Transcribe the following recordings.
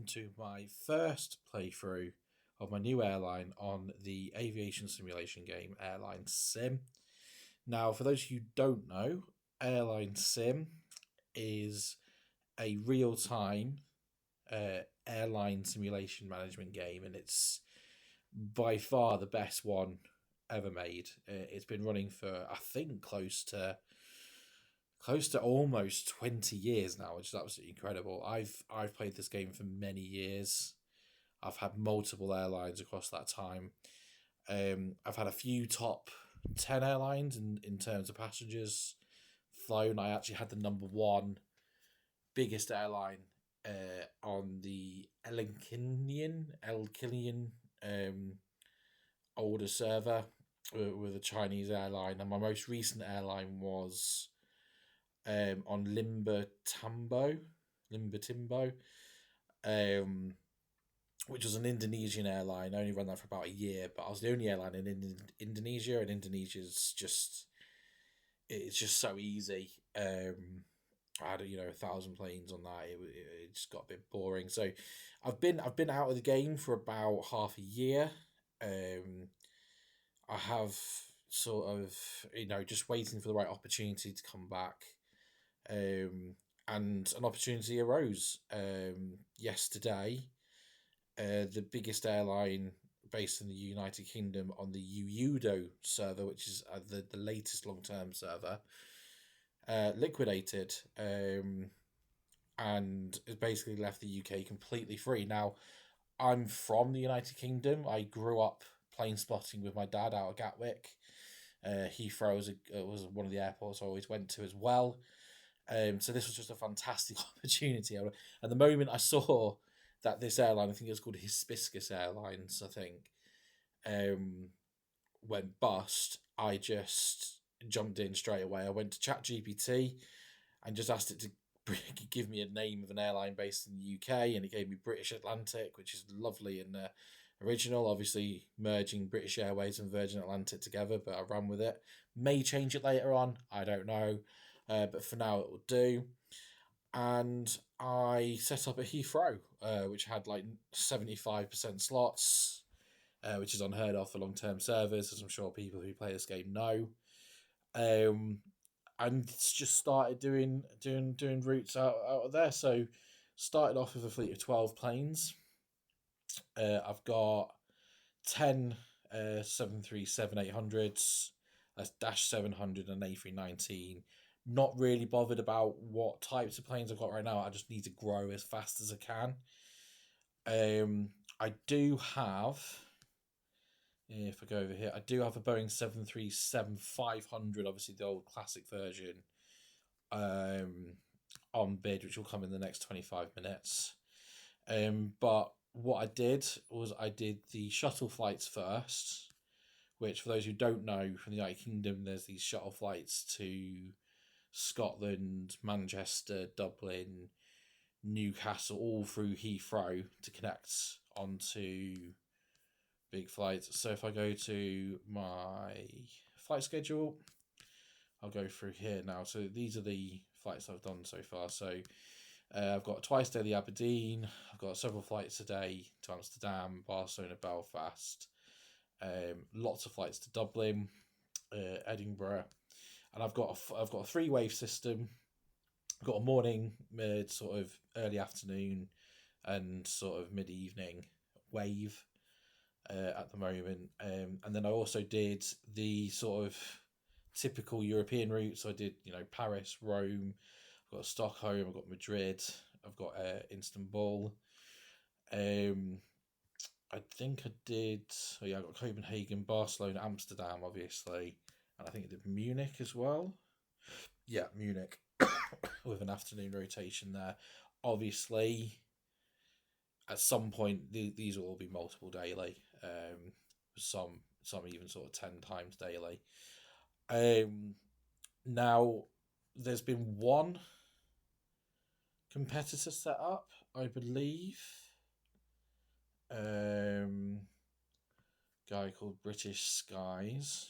welcome to my first playthrough of my new airline on the aviation simulation game AirlineSim. Now, for those who don't know, AirlineSim is a real-time airline simulation management game, and it's by far the best one ever made. It's been running for, I think, close to almost 20 years now, which is absolutely incredible. I've played this game for many years. I've had multiple airlines across that time. I've had a few top 10 airlines in terms of passengers flown. I actually had the number one biggest airline on the Elkinian older server with a Chinese airline, and my most recent airline was on Limber Timbo, which was an Indonesian airline. I only ran that for about a year, but I was the only airline in Indonesia, and Indonesia's it's just so easy. I had 1,000 planes on that. It just got a bit boring. So I've been out of the game for about half a year. I have sort of just waiting for the right opportunity to come back. And an opportunity arose yesterday. The biggest airline based in the United Kingdom on the UUDO server, which is the latest long-term server, liquidated and it basically left the UK completely free. Now, I'm from the United Kingdom. I grew up plane spotting with my dad out of Gatwick. Heathrow was one of the airports I always went to as well. So this was just a fantastic opportunity. And the moment I saw that this airline, I think it was called Hibiscus Airlines, I think, went bust, I just jumped in straight away. I went to ChatGPT and just asked it to give me a name of an airline based in the UK, and it gave me British Atlantic, which is lovely and original, obviously merging British Airways and Virgin Atlantic together, but I ran with it. May change it later on, I don't know, but for now it will do. And I set up a Heathrow, which had like 75% slots, which is unheard of for long-term servers, as I'm sure people who play this game know. And just started doing routes out of there. So started off with a fleet of 12 planes. I've got 10 737-800s, that's Dash 700 and A319. Not really bothered about what types of planes I've got right now. I just need to grow as fast as I can. I do have, if I go over here, I do have a Boeing 737-500, obviously the old classic version, on bid, which will come in the next 25 minutes. But what I did was I did the shuttle flights first, which, for those who don't know, from the United Kingdom, there's these shuttle flights to Scotland, Manchester, Dublin, Newcastle, all through Heathrow to connect onto big flights. So if I go to my flight schedule, I'll go through here now. So these are the flights I've done so far. So I've got twice daily Aberdeen. I've got several flights a day to Amsterdam, Barcelona, Belfast. Lots of flights to Dublin, Edinburgh, and I've got a 3-wave system. I've got a morning, mid, sort of early afternoon, and sort of mid evening wave at the moment. And then I also did the sort of typical European routes. So I did Paris, Rome. I've got Stockholm, I've got Madrid, I've got Istanbul. I think I did. I got Copenhagen, Barcelona, Amsterdam, obviously, and I think I did Munich as well. Yeah, Munich, with an afternoon rotation there. Obviously, at some point, these will all be multiple daily. Some even sort of 10 times daily. Now, there's been one competitor set up, I believe. Guy called British Skies,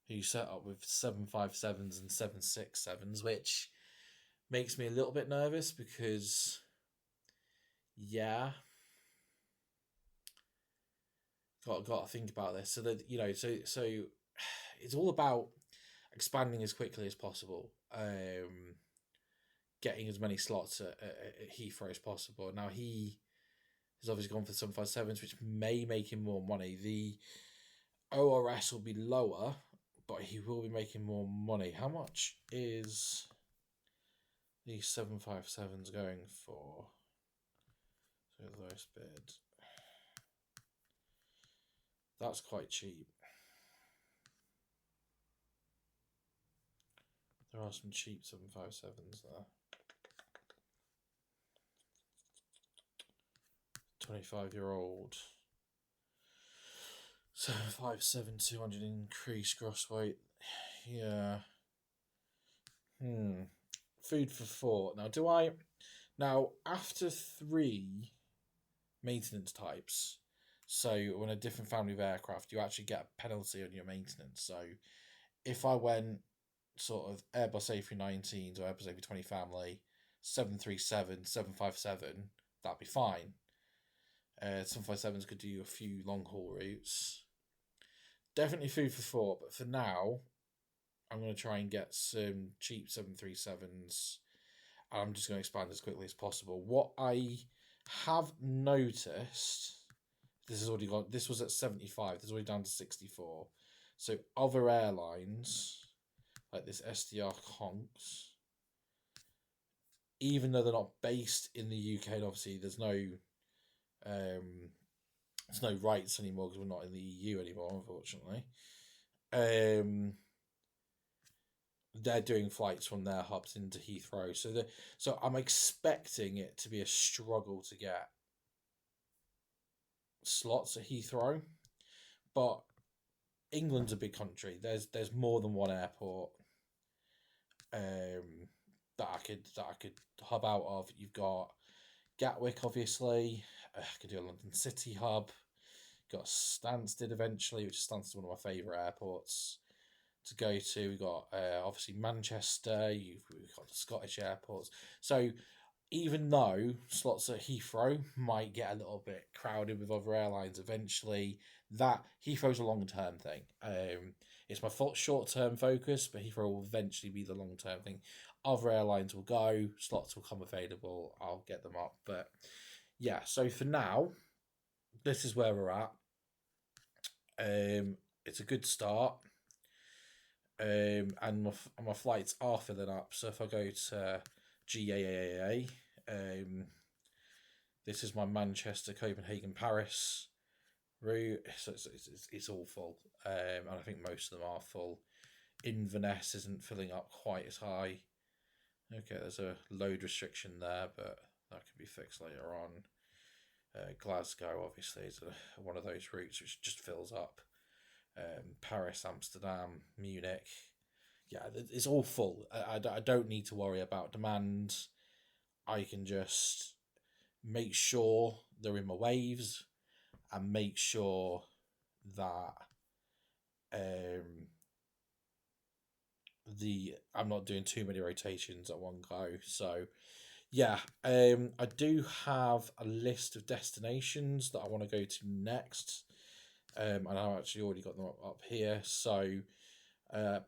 who set up with 757s and 767s, which makes me a little bit nervous because yeah, got to think about this. So that so it's all about expanding as quickly as possible. Getting as many slots at Heathrow as possible. Now he has obviously gone for 757s, which may make him more money. The ORS will be lower, but he will be making more money. How much is these 757s going for? So the lowest bid. That's quite cheap. There are some cheap 757s there. 25-year-old 757 200 increased gross weight. Yeah. Food for thought. Now after 3 maintenance types, so on a different family of aircraft, you actually get a penalty on your maintenance. So if I went sort of Airbus A319s or Airbus A320 family, 737, 757, that'd be fine. 757s could do a few long haul routes. Definitely food for thought, but for now, I'm going to try and get some cheap 737s. And I'm just going to expand as quickly as possible. What I have noticed, this was at 75, this is already down to 64. So other airlines, like this SDR Conks, even though they're not based in the UK, and obviously there's no rights anymore because we're not in the EU anymore, unfortunately. They're doing flights from their hubs into Heathrow, so I'm expecting it to be a struggle to get slots at Heathrow, but England's a big country. There's more than one airport that I could hub out of. You've got Gatwick, obviously. I could do a London City hub. Got Stansted eventually, which is Stansted, one of my favourite airports to go to. We've got obviously Manchester. We've got the Scottish airports. So even though slots at Heathrow might get a little bit crowded with other airlines eventually, that Heathrow's a long-term thing. It's my short-term focus, but Heathrow will eventually be the long-term thing. Other airlines will go, slots will come available, I'll get them up. But yeah, so for now, this is where we're at. It's a good start. And my flights are filling up. So if I go to GAAA, this is my Manchester, Copenhagen, Paris route. So it's all full. And I think most of them are full. Inverness isn't filling up quite as high. Okay, there's a load restriction there, but that could be fixed later on. Glasgow, obviously, is one of those routes which just fills up. Paris, Amsterdam, Munich. Yeah, it's all full. I don't need to worry about demand. I can just make sure they're in my waves and make sure that I'm not doing too many rotations at one go. So yeah, I do have a list of destinations that I want to go to next. And I've actually already got them up here. So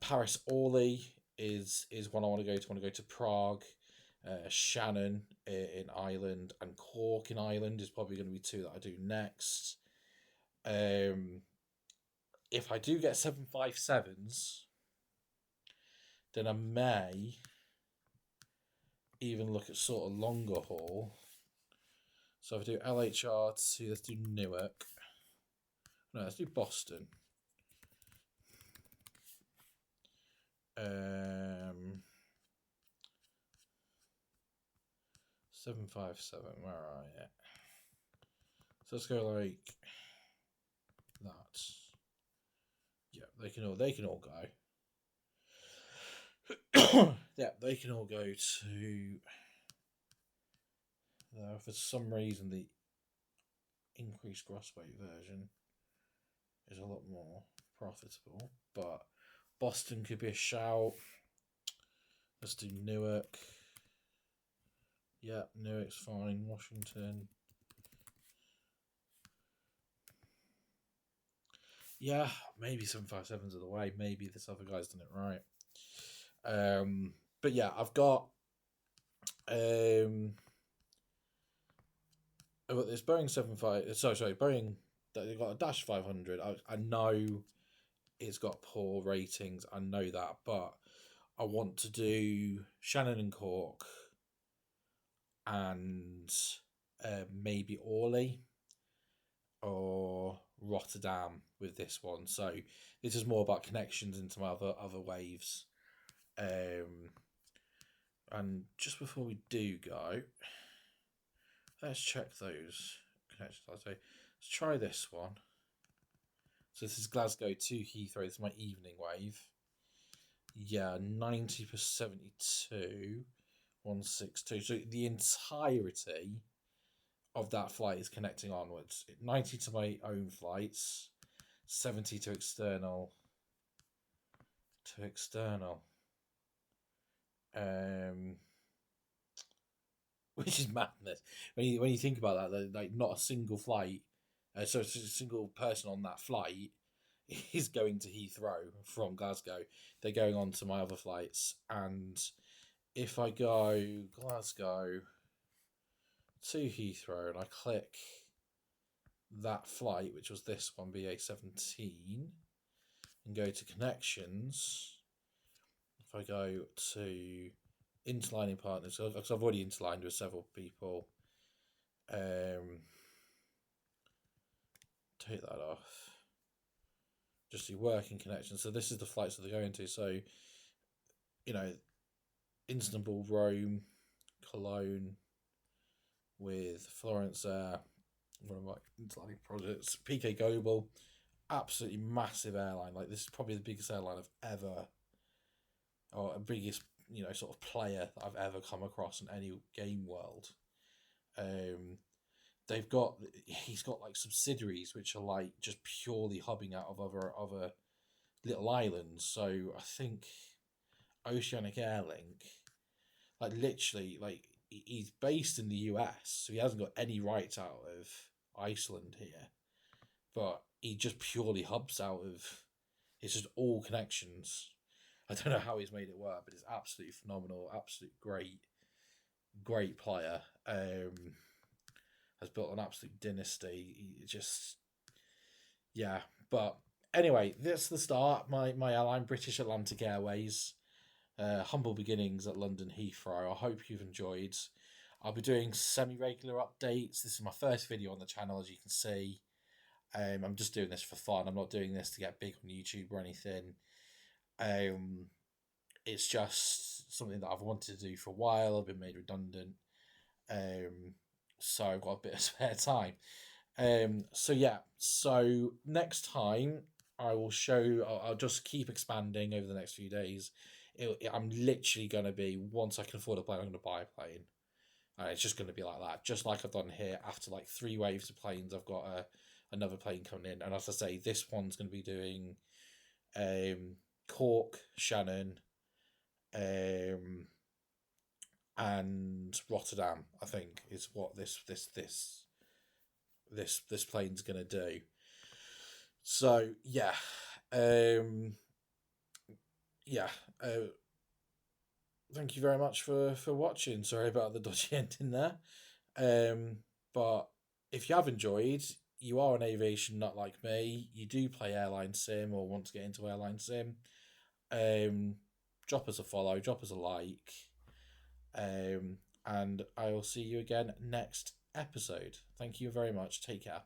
Paris Orly is one I want to go to. I want to go to Prague. Shannon in Ireland and Cork in Ireland is probably going to be 2 that I do next. If I do get 757s, then I may even look at sort of longer haul. So if I do LHR2, let's do Newark. No, let's do Boston. 757, where are you? So let's go like that. Yeah, they can all go. Yeah, they can all go to for some reason the increased gross weight version is a lot more profitable, but Boston could be a shout. Let's do Newark. Yeah, Newark's fine. Washington. Yeah, maybe 757s are the way. Maybe this other guy's done it right. But yeah, um, I've got this Boeing 75. Sorry, Boeing. They've got a Dash 500. I know it's got poor ratings. I know that, but I want to do Shannon and Cork and maybe Orly or Rotterdam with this one. So this is more about connections into my other waves. And just before we do go, let's check those connections. I'll say, let's try this one. So this is Glasgow to Heathrow. This is my evening wave. Yeah, 90 per 72, 162. So the entirety of that flight is connecting onwards. 90 to my own flights, 70 to external. Which is madness when you think about that. Like not a single flight, so it's a single person on that flight is going to Heathrow from Glasgow. They're going on to my other flights, and if I go Glasgow to Heathrow and I click that flight, which was this one, BA17, and go to connections, if I go to interlining partners, because I've already interlined with several people, take that off, just do working connections. So this is the flights that they're going to. So, Istanbul, Rome, Cologne, with Florence Air, one of my interlining projects, PK Global, absolutely massive airline. Like this is probably the biggest airline I've ever, or a biggest, sort of player that I've ever come across in any game world. He's got like subsidiaries which are like just purely hubbing out of other little islands. So I think Oceanic Airlink, like literally, like he's based in the US, so he hasn't got any rights out of Iceland here, but he just purely hubs out of. It's just all connections. I don't know how he's made it work, but it's absolutely phenomenal. Absolute great player. Has built an absolute dynasty. He just, yeah. But anyway, that's the start. My airline, British Atlantic Airways. Humble beginnings at London Heathrow. I hope you've enjoyed. I'll be doing semi-regular updates. This is my first video on the channel, as you can see. I'm just doing this for fun. I'm not doing this to get big on YouTube or anything. It's just something that I've wanted to do for a while. I've been made redundant. So I've got a bit of spare time. So next time I will show. I'll just keep expanding over the next few days. I'm literally going to be, once I can afford a plane, I'm going to buy a plane. It's just going to be like that, just like I've done here. After like 3 waves of planes, I've got another plane coming in, and as I say, this one's going to be doing Cork, Shannon, and Rotterdam. I think is what this plane's going to do. So yeah, yeah. Thank you very much for watching. Sorry about the dodgy ending there. But if you have enjoyed, you are an aviation nut like me, you do play AirlineSim or want to get into AirlineSim, drop us a follow, drop us a like, and I will see you again next episode. Thank you very much. Take care.